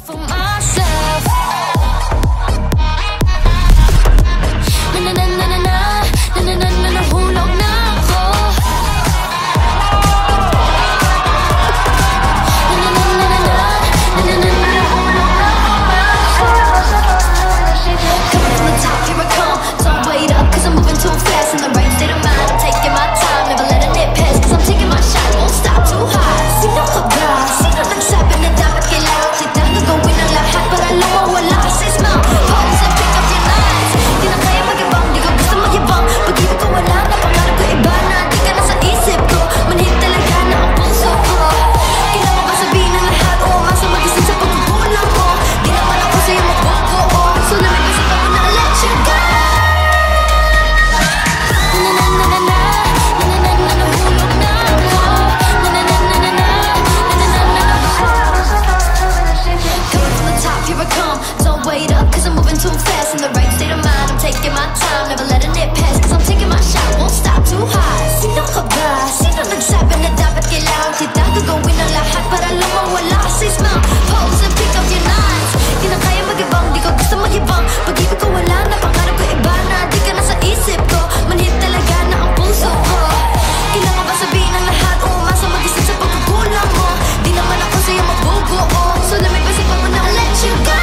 for myself. Na na na na na na na na na nahulog na ako. Na na na na na na na na na nahulog na ako. Coming from the top, here I come. Don't wait up, 'cause I'm moving too fast. In the right state of mind, I'm taking my time, never letting it pass. 'Cause I'm taking my shot, won't stop too high. Sino ka ba? Sino nagsabi na dapat kailangan kita gagawin ang lahat para lang mawala sa smile? Pause and pick up your lines. Di na kaya mag-ibang, di ko gusto mag-ibang. Pag-ibig ko wala na, pangarap ko iba na. Di ka na sa isip ko, manhid talaga na ang puso ko. Kailangan ba sabihin ang lahat o umasa mag-isip sa pagkukulang mo? Di naman ako sa'yo mabubuo, so lamig sa pag na let you go. Na na na na na na na na na nahulog na ako. Na na na na na na na na na na coming from the top, here I come. Don't wait up, 'cause I'm moving too fast. In the right state of mind, I'm taking my time, never letting it pass. 'Cause I'm taking my shot, won't stop too high. Sino ka ba? Sino nagsabi na dapat kailangan kita gagawin ang lahat para lang mawala sa smile? Pose and pick up your lines. Di na kaya mag-ibang, di ko gusto mag-ibang. Pag-ibig ko wala na, pangarap ko iba na. Di ka na sa isip ko, manhid talaga na ang puso ko. Kailangan ba sabihin ang lahat o umasa mag-isip sa pagkukulang mo? Di naman ako sa'yo mabubuo, so lamig pa sa pag na let you go.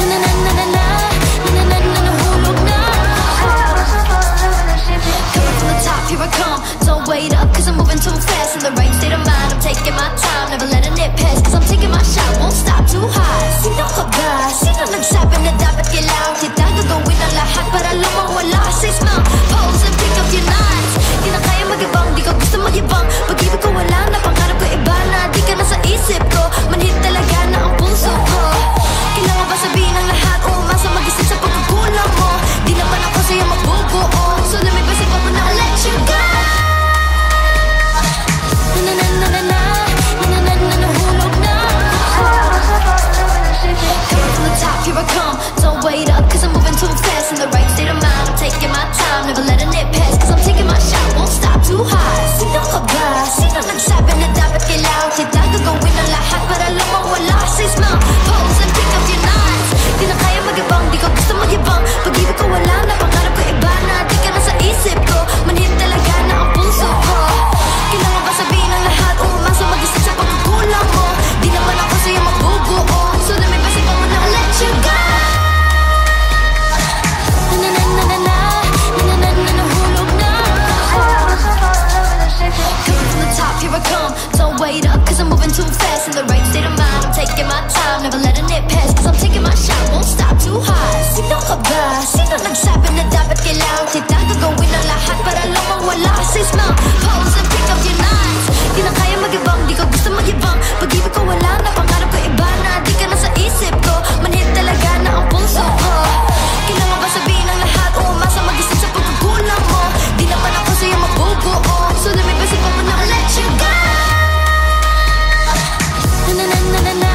Na na na na na na na na nahulog na ako. Coming from the top, here I come. Don't wait up, 'cause I'm moving too fast. In the right state of mind, I'm taking my time, never letting it pass. 'Cause I'm taking my shot, won't stop too high. Sino ka ba? Sino nagsabi na dapat kailangan kita gagawin ang lahat para lang mawala sa smile? Pose and pick up your lines. Di na kaya mag-ibang, di ko gusto mag-ibang. Pag-ibig ko wala na, pangarap ko iba na. Di ka na sa isip ko, manhid talaga na ang puso ko. Kailangan ba sabihin ang lahat o umasa mag-isip sa pagkukulang mo? Di naman ako sa'yo mabubuo, so lamig pa sa pag na let you go. Na na na na na na na na nahulog na ako. Coming from the top, here I come. Don't wait up, 'cause I'm moving too fast. In the right state of mind, I'm taking my time, never letting it pass. 'Cause I'm taking my shot, won't stop too high. Sino ka ba? Sino nagsabi na dapat kailangan kita gagawin ang lahat para lang mawala sa smile? Pose and pick up your lines. Di na kaya mag-ibang, di ko gusto mag-ibang. Pag-ibig ko wala na, pangarap ko iba na. Di ka na sa isip ko, manhid talaga na ang puso ko. Kailangan ba sabihin ang lahat o umasa mag-isip sa pagkukulang mo? Di naman ako sa'yo mabubuo, so lamig pa sa pag na let you go. Na na na na na na na na na nahulog na ako. Coming from the top, here I come. Don't wait up, 'cause I'm moving too fast. In the right state of mind, I'm taking my time, never letting it pass. 'Cause I'm taking my shot, won't stop too high. Sino ka ba? Sino nagsabi na dapat kailangan kita gagawin ang lahat para lang mawala sa smile? Pose and pick up your lines. Di na kaya mag-ibang, di ko gusto mag-ibang. Pag-ibig ko wala na, pangarap ko iba na. Di ka na sa isip ko, manhid talaga na ang puso ko. Kailangan ba sabihin ang lahat o umasa mag-isip sa pagkukulang mo? Di naman ako sa'yo mabubuo, so lamig pa sa pag na let you go. Na na na na na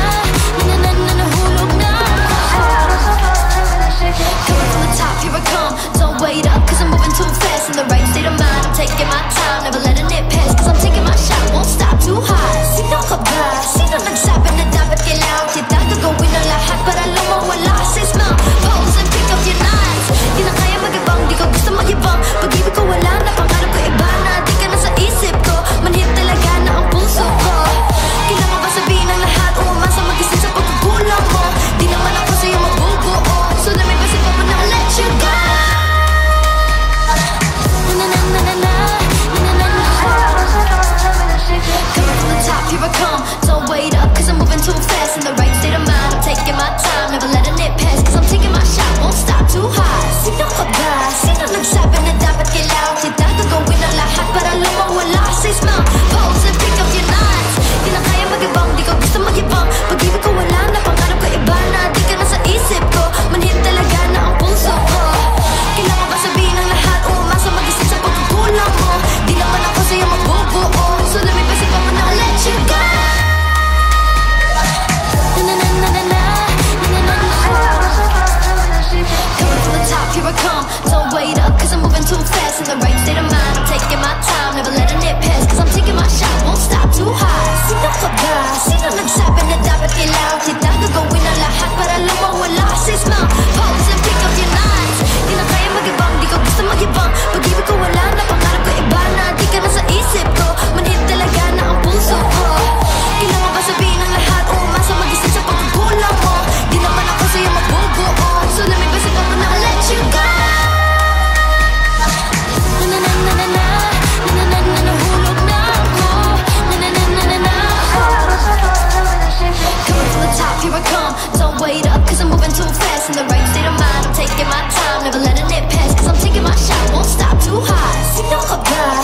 na na na nahulog na ako. Coming from the top, here I come. Don't wait up, 'cause I'm moving too fast. In the right state of mind, I'm taking my time, never letting it pass. 'Cause I'm taking my shot, won't stop too high. Sino ka ba? Sino nagsabi na dapat kailangan kita gagawin ang lahat para lang mawala sa smile? Pose and pick up your lines. Di na kaya mag-ibang, di ko gusto mag-ibang. Pag-ibig ko wala na, pangarap ko iba na. Di ka na sa isip ko, manhid talaga na ang puso ko. Kailangan ba sabihin ang lahat o umasa mag-isip sa pagkukulang mo? Di naman ako sa'yo mabubuo, so lamig pa sa pag na let you go. Na na na na na na na na na coming from the top, here I come. Don't wait up, 'cause I'm moving too fast. In the right state of mind, I'm taking my time, never letting it pass. 'Cause I'm taking my shot, won't stop too high. Sino ka ba? Sino nagsabi na dapat kailangan kita gagawin ang lahat para lang mawala sa smile? Pose and pick up your lines. Di na kaya mag-ibang, di ko gusto mag-ibang. Pag-ibig ko wala na, pangarap ko iba na. Di ka na sa isip ko, manhid talaga na ang puso ko. Kailangan ba sabihin ang lahat o umasa mag-isip sa pagkukulang mo? Di naman ako sa'yo mabubuo, so lamig pa sa pag na let you go. Na na na na na na na na na coming from the top, here I come. Don't wait up, 'cause I'm moving too fast. In the right state of mind, I'm taking my time, never letting it pass. 'Cause I'm taking my shot, won't stop too high. Sino ka ba? Sino nagsabi na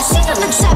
see from the top.